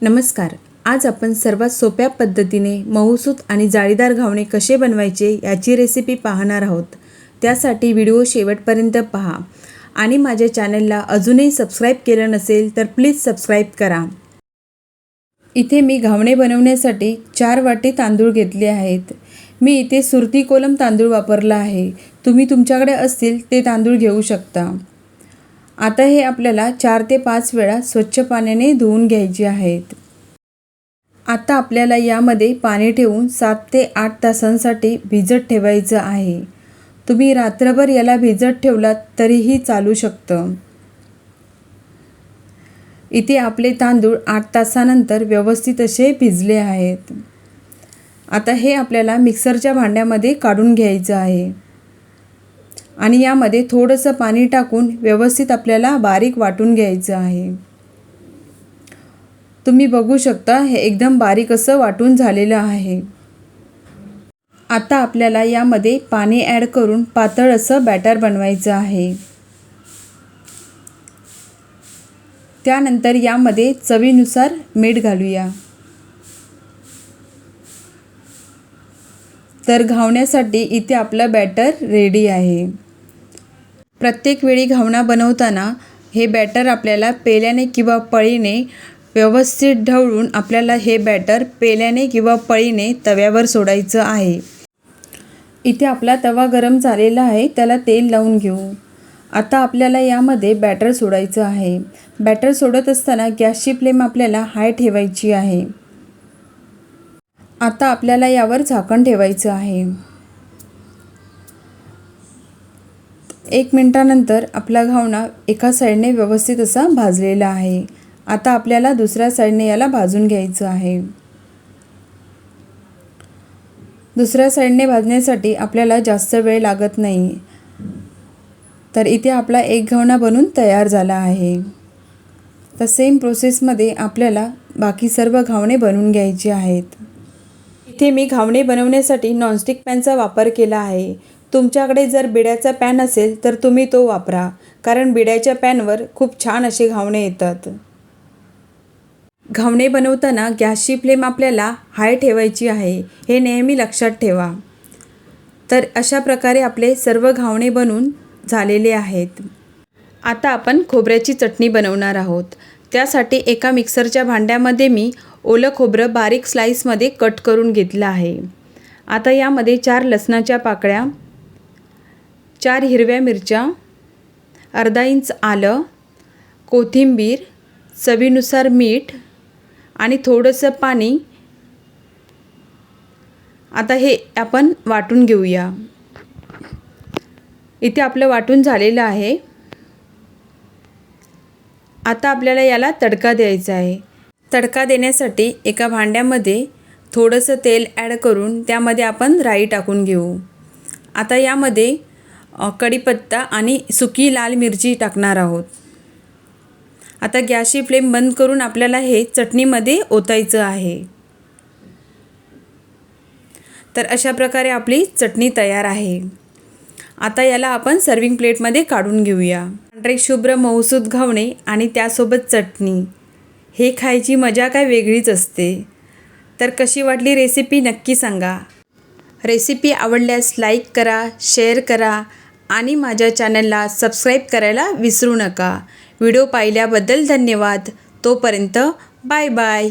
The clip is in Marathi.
नमस्कार. आज आपण सर्वात सोप्या पद्धतीने मऊसूत आणि जाळीदार घावणे कसे बनवायचे याची रेसिपी पाहणार आहोत. त्यासाठी व्हिडिओ शेवटपर्यंत पहा आणि माझ्या चॅनलला अजूनही सबस्क्राईब केलं नसेल तर प्लीज सबस्क्राईब करा. इथे मी घावणे बनवण्यासाठी 4 वाटी तांदूळ घेतले आहेत. मी इथे सुरती कोलम तांदूळ वापरला आहे. तुम्ही तुमच्याकडे असतील ते तांदूळ घेऊ शकता. आता हे आपल्याला 4 ते 5 वेळा स्वच्छ पाण्याने धुवून घ्यायचे आहेत. आता आपल्याला यामध्ये पाणी ठेवून 7 ते 8 तासांसाठी भिजत ठेवायचं आहे. तुम्ही रात्रभर याला भिजत ठेवलात तरीही चालू शकतं. इथे आपले तांदूळ 8 तासानंतर व्यवस्थित असे भिजले आहेत. आता हे आपल्याला मिक्सरच्या भांड्यामध्ये काढून घ्यायचं आहे आणि यामध्ये थोडंसं पाणी टाकून व्यवस्थित आपल्याला बारीक वाटून घ्यायचं आहे. तुम्ही बघू शकता हे एकदम बारीक असं वाटून झालेलं आहे. आता आपल्याला यामध्ये पाणी ॲड करून पातळ असं बॅटर बनवायचं आहे. त्यानंतर यामध्ये चवीनुसार मीठ घालूया. तर घावण्यासाठी इथे आपलं बॅटर रेडी आहे. प्रत्येक वेळी घावणा बनवताना हे बॅटर आपल्याला पेल्याने किंवा पळीने व्यवस्थित ढवळून आपल्याला हे बॅटर पेल्याने किंवा पळीने तव्यावर सोडायचं आहे. इथे आपला तवा गरम झालेला आहे, त्याला तेल लावून घेऊ. आता आपल्याला यामध्ये बॅटर सोडायचं आहे. बॅटर सोडत असताना गॅसची फ्लेम आपल्याला हाय ठेवायची आहे. आता आपल्याला यावर झाकण ठेवायचं आहे. 1 मिनिटानंतर आपला घावणा एका साईडने व्यवस्थित असा भाजलेला आहे. आता आपल्याला दुसऱ्या साईडने याला भाजून घ्यायचं आहे. दुसऱ्या साईडने भाजण्यासाठी आपल्याला जास्त वेळ लागत नाही. तर इथे आपला एक घावणा बनून तयार झाला आहे. तर सेम प्रोसेसमध्ये आपल्याला बाकी सर्व घावणे बनवून घ्यायचे आहेत. इथे मी घावणे बनवण्यासाठी नॉनस्टिक पॅनचा वापर केला आहे. तुमच्याकडे जर बिड्याचा पॅन असेल तर तुम्ही तो वापरा, कारण बिड्याच्या पॅनवर खूप छान असे घावणे येतात. घावणे बनवताना गॅसची फ्लेम आपल्याला हाय ठेवायची आहे, हे नेहमी लक्षात ठेवा. तर अशा प्रकारे आपले सर्व घावणे बनून झालेले आहेत. आता आपण खोबऱ्याची चटणी बनवणार आहोत. त्यासाठी एका मिक्सरच्या भांड्यामध्ये मी ओलं खोबरं बारीक स्लाईसमध्ये कट करून घेतलं आहे. आता यामध्ये 4 लसणाच्या पाकळ्या, 4 हिरव्या मिरच्या, अर्धा इंच आलं, कोथिंबीर, चवीनुसार मीठ आणि थोडंसं पाणी. आता हे आपण वाटून घेऊया. इथे आपलं वाटून झालेलं आहे. आता आपल्याला याला तडका द्यायचा आहे. तडका देण्यासाठी एका भांड्यामध्ये थोडंसं तेल ॲड करून त्यामध्ये आपण राई टाकून घेऊ. आता यामध्ये कढीपत्ता आणि सुकी लाल मिरची टाकणार आहोत. आता गॅसची फ्लेम बंद करून आपल्याला हे चटणीमध्ये ओतायचं आहे. तर अशा प्रकारे आपली चटणी तयार आहे. आता याला आपण सर्विंग प्लेटमध्ये काढून घेऊया. पांढरे शुभ्र मऊसूत घावणे आणि त्यासोबत चटणी, हे खायची मजा काय वेगळीच असते. तर कशी वाटली रेसिपी नक्की सांगा. रेसिपी आवडल्यास लाईक करा, शेअर करा आणि माझ्या चॅनलला सबस्क्राईब करायला विसरू नका. व्हिडिओ पाहिल्याबद्दल धन्यवाद. तोपर्यंत बाय बाय.